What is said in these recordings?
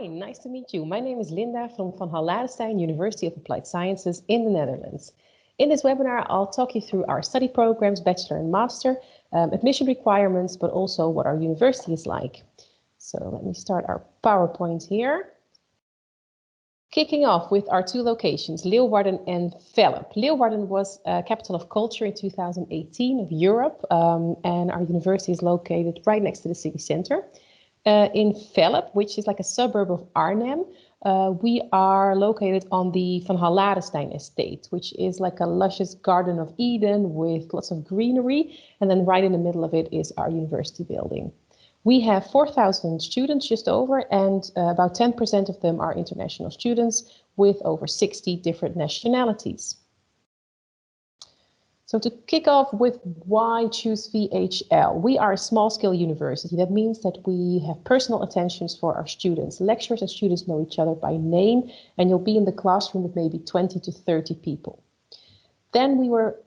Hi, nice to meet you. My name is Linda from Van Hallarenstein University of Applied Sciences in the Netherlands. In this webinar, I'll talk you through our study programs, Bachelor and Master, admission requirements, but also what our university is like. So let me start our PowerPoint here. Kicking off with our two locations, Leeuwarden and Velp. Leeuwarden was capital of culture in 2018 of Europe, and our university is located right next to the city center. In Velp, which is like a suburb of Arnhem, we are located on the Van Hallarenstein estate, which is like a luscious Garden of Eden with lots of greenery. And then right in the middle of it is our university building. We have 4,000 students just over, and about 10% of them are international students with over 60 different nationalities. So to kick off with why choose VHL, we are a small-scale university. That means that we have personal attentions for our students. Lecturers and students know each other by name, and you'll be in the classroom with maybe 20 to 30 people. Then we were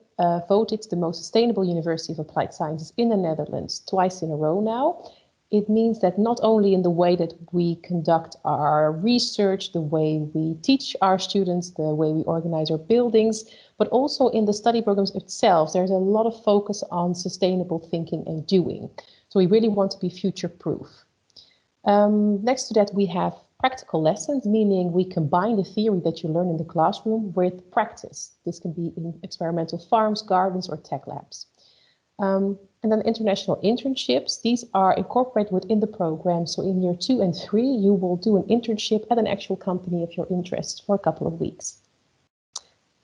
voted the most sustainable university of applied sciences in the Netherlands twice in a row now. It means that not only in the way that we conduct our research, the way we teach our students, the way we organize our buildings, but also in the study programs itself, there's a lot of focus on sustainable thinking and doing. So we really want to be future-proof. Next to that, we have practical lessons, meaning we combine the theory that you learn in the classroom with practice. This can be in experimental farms, gardens, or tech labs. And then international internships, these are incorporated within the program. So in year 2 and 3, you will do an internship at an actual company of your interest for a couple of weeks.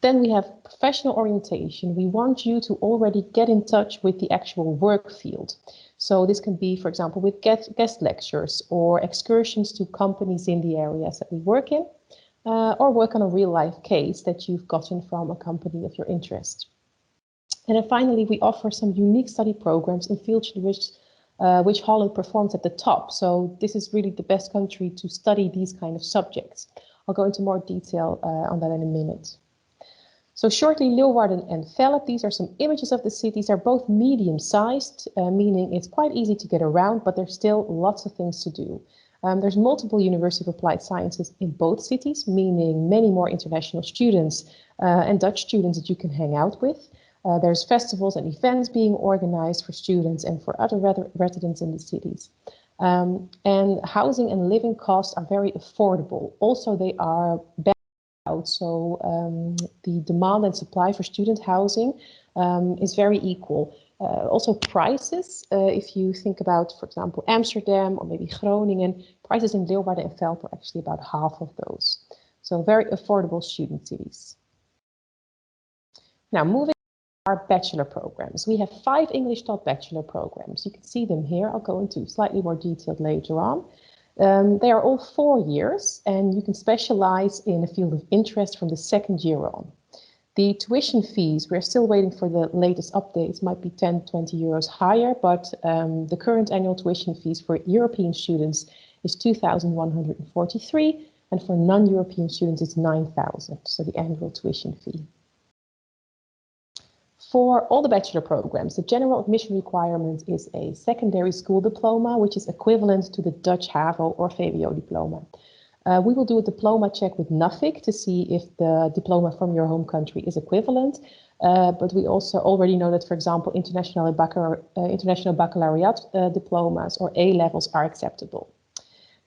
Then we have professional orientation. We want you to already get in touch with the actual work field. So this can be, for example, with guest lectures or excursions to companies in the areas that we work in, or work on a real life case that you've gotten from a company of your interest. And then finally, we offer some unique study programs in fields which Holland performs at the top. So this is really the best country to study these kind of subjects. I'll go into more detail on that in a minute. So shortly, Leeuwarden and Velp, these are some images of the cities. They're both medium-sized, meaning it's quite easy to get around, but there's still lots of things to do. There's multiple University of Applied Sciences in both cities, meaning many more international students and Dutch students that you can hang out with. There's festivals and events being organized for students and for other residents in the cities. And housing and living costs are very affordable. Also, they are balanced out. So the demand and supply for student housing is very equal. Also prices, if you think about, for example, Amsterdam or maybe Groningen, prices in Leeuwarden and Velp are actually about half of those. So very affordable student cities. Now moving our bachelor programs. We have 5 English taught bachelor programs. You can see them here. I'll go into slightly more detail later on. They are all 4 years, and you can specialize in a field of interest from the 2nd year on. The tuition fees, we're still waiting for the latest updates, might be 10, 20 euros higher, but the current annual tuition fees for European students is 2,143, and for non-European students it's 9,000, so the annual tuition fee. For all the bachelor programs, the general admission requirement is a secondary school diploma, which is equivalent to the Dutch HAVO or VWO diploma. We will do a diploma check with NAVIC to see if the diploma from your home country is equivalent. But we also already know that, for example, international baccalaureate diplomas or A-levels are acceptable.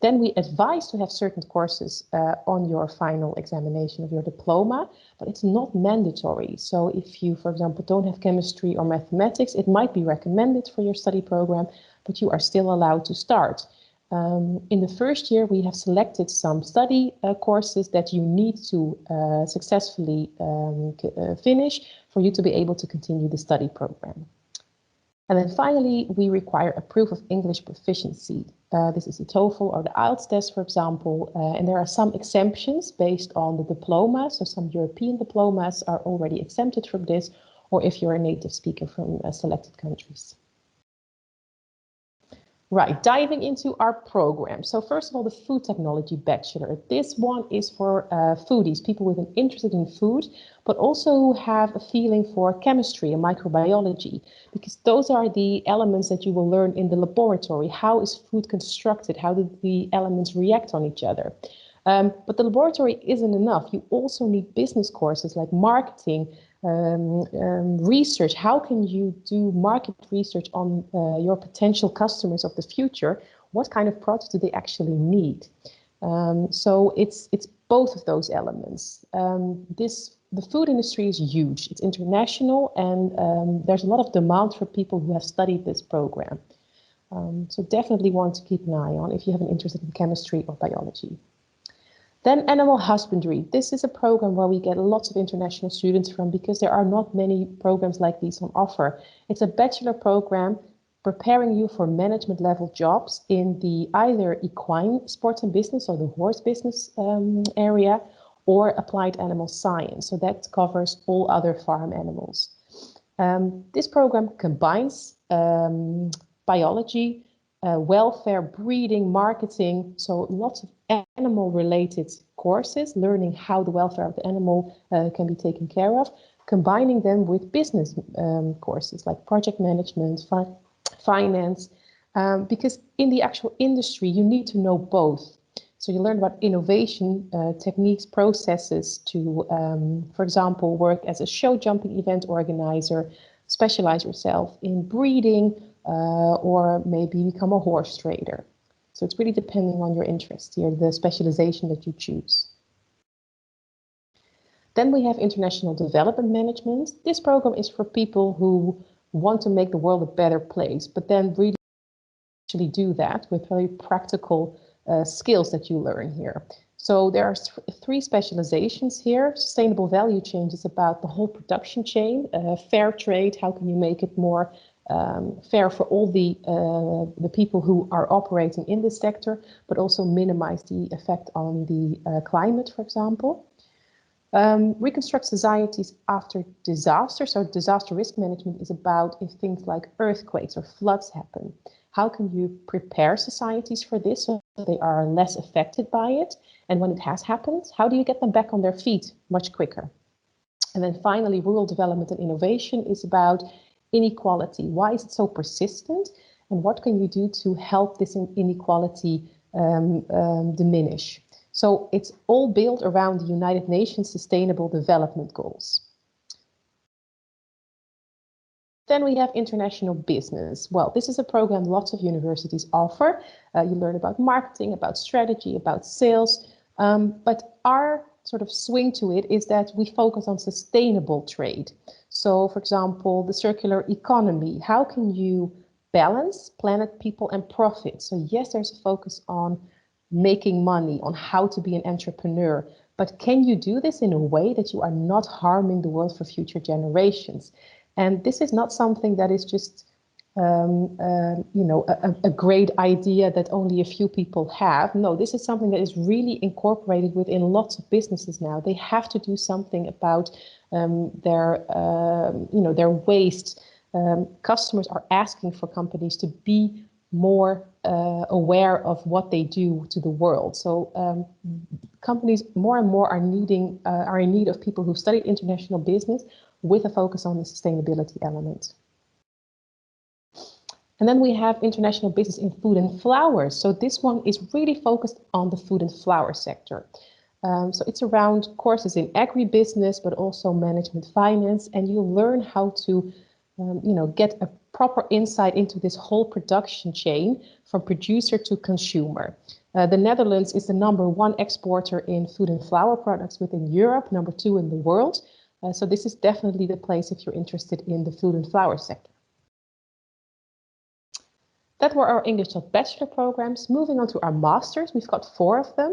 Then we advise to have certain courses on your final examination of your diploma, but it's not mandatory. So if you, for example, don't have chemistry or mathematics, it might be recommended for your study program, but you are still allowed to start. In the first year, we have selected some study courses that you need to successfully finish for you to be able to continue the study program. And then finally, we require a proof of English proficiency. This is the TOEFL or the IELTS test, for example, and there are some exemptions based on the diploma. So some European diplomas are already exempted from this, or if you're a native speaker from selected countries. Right, diving into our program. So first of all, the food technology bachelor. This one is for foodies, people with an interest in food, but also who have a feeling for chemistry and microbiology, because those are the elements that you will learn in the laboratory. How is food constructed? How do the elements react on each other? But the laboratory isn't enough. You also need business courses like marketing, research. How can you do market research on your potential customers of the future? What kind of products do they actually need? So it's both of those elements. The food industry is huge. It's international, and there's a lot of demand for people who have studied this program. So definitely want to keep an eye on if you have an interest in chemistry or biology. Then animal husbandry. This is a program where we get lots of international students from because there are not many programs like these on offer. It's a bachelor program preparing you for management level jobs in the either equine sports and business or the horse business area, or applied animal science. So that covers all other farm animals. This program combines biology, welfare, breeding, marketing, so lots of animal-related courses, learning how the welfare of the animal can be taken care of, combining them with business courses like project management, finance, because in the actual industry, you need to know both. So you learn about innovation, techniques, processes to, for example, work as a show jumping event organizer, specialize yourself in breeding, or maybe become a horse trader. So it's really depending on your interest here, the specialization that you choose. Then we have international development management. This program is for people who want to make the world a better place, but then really actually do that with very practical skills that you learn here. So there are three specializations here. Sustainable value chain is about the whole production chain, fair trade, how can you make it more fair for all the people who are operating in this sector, but also minimize the effect on the climate, for example. Reconstruct societies after disaster. So disaster risk management is about if things like earthquakes or floods happen. How can you prepare societies for this so they are less affected by it? And when it has happened, how do you get them back on their feet much quicker? And then finally, rural development and innovation is about inequality. Why is it so persistent? And what can you do to help this inequality diminish? So it's all built around the United Nations Sustainable Development Goals. Then we have international business. Well, this is a program lots of universities offer. You learn about marketing, about strategy, about sales. But our sort of swing to it is that we focus on sustainable trade. So, for example, the circular economy. How can you balance planet, people, and profit? So yes, there's a focus on making money, on how to be an entrepreneur. But can you do this in a way that you are not harming the world for future generations? And this is not something that is just, a great idea that only a few people have. No, this is something that is really incorporated within lots of businesses now. They have to do something about their waste. Customers are asking for companies to be more aware of what they do to the world. So companies more and more are in need of people who studied international business with a focus on the sustainability element. And then we have international business in food and flowers. So this one is really focused on the food and flower sector. So it's around courses in agribusiness, but also management finance, and you learn how to get a proper insight into this whole production chain from producer to consumer. The Netherlands is the #1 exporter in food and flower products within Europe, #2 in the world. So this is definitely the place if you're interested in the food and flower sector. That were our English bachelor programs. Moving on to our masters, we've got 4 of them.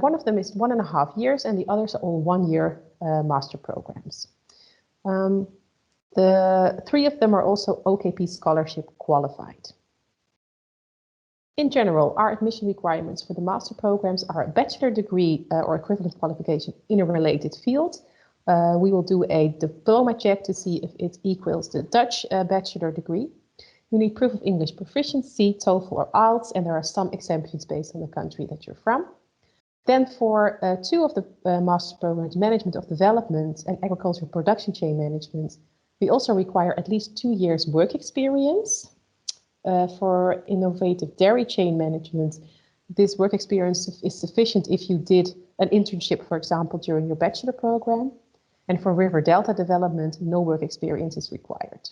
One of them is 1.5 years and the others are all 1-year master programs. The 3 of them are also OKP scholarship qualified. In general, our admission requirements for the master programs are a bachelor degree or equivalent qualification in a related field. We will do a diploma check to see if it equals the Dutch bachelor degree. You need proof of English proficiency, TOEFL or IELTS, and there are some exemptions based on the country that you're from. Then for two of the master's programs, Management of Development and Agricultural Production Chain Management, we also require at least 2 years work experience. For Innovative Dairy Chain Management, this work experience is sufficient if you did an internship, for example, during your bachelor program. And for River Delta Development, no work experience is required.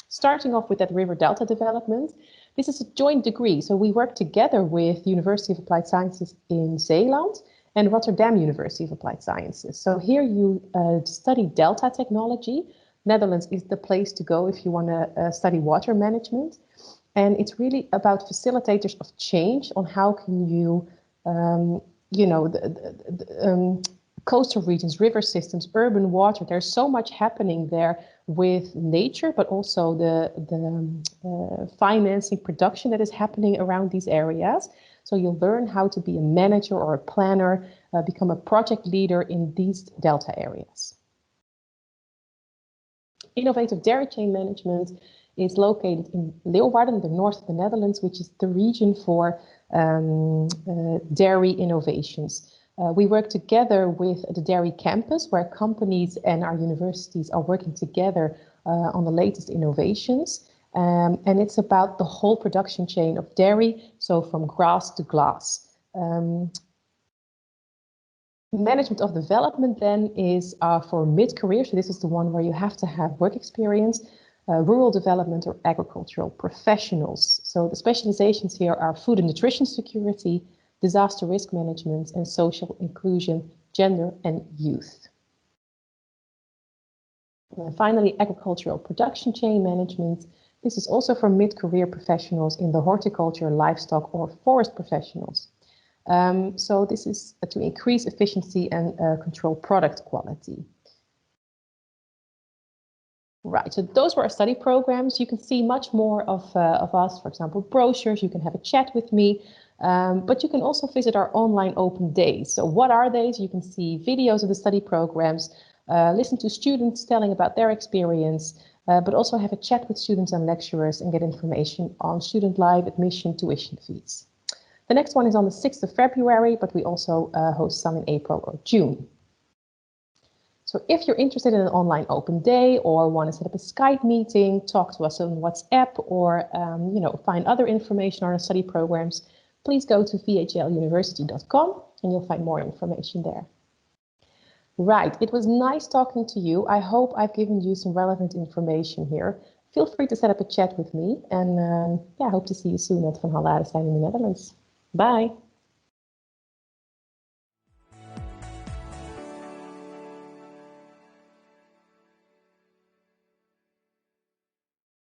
Starting off with that River Delta Development, this is a joint degree. So we work together with University of Applied Sciences in Zeeland and Rotterdam University of Applied Sciences. So here you study Delta technology. Netherlands is the place to go if you want to study water management. And it's really about facilitators of change on how can you, coastal regions, river systems, urban water. There's so much happening there with nature, but also the financing production that is happening around these areas. So you'll learn how to be a manager or a planner, become a project leader in these delta areas. Innovative Dairy Chain Management is located in Leeuwarden, the north of the Netherlands, which is the region for dairy innovations. We work together with the dairy campus, where companies and our universities are working together on the latest innovations. And it's about the whole production chain of dairy, so from grass to glass. Management of Development then is for mid-career, so this is the one where you have to have work experience, rural development or agricultural professionals. So the specializations here are food and nutrition security, disaster risk management, and social inclusion, gender and youth. And finally, agricultural production chain management. This is also for mid-career professionals in the horticulture, livestock or forest professionals. So this is to increase efficiency and control product quality. Right, so those were our study programs. You can see much more of us, for example, brochures. You can have a chat with me, but you can also visit our online open days. So what are they? You can see videos of the study programs, listen to students telling about their experience, but also have a chat with students and lecturers and get information on student life, admission, tuition fees. The next one is on the 6th of February, but we also host some in April or June. So if you're interested in an online open day or want to set up a Skype meeting, talk to us on WhatsApp or find other information on our study programs, please go to vhluniversity.com and you'll find more information there. Right, it was nice talking to you. I hope I've given you some relevant information here. Feel free to set up a chat with me and I hope to see you soon at Van Hallarenstein in the Netherlands. Bye.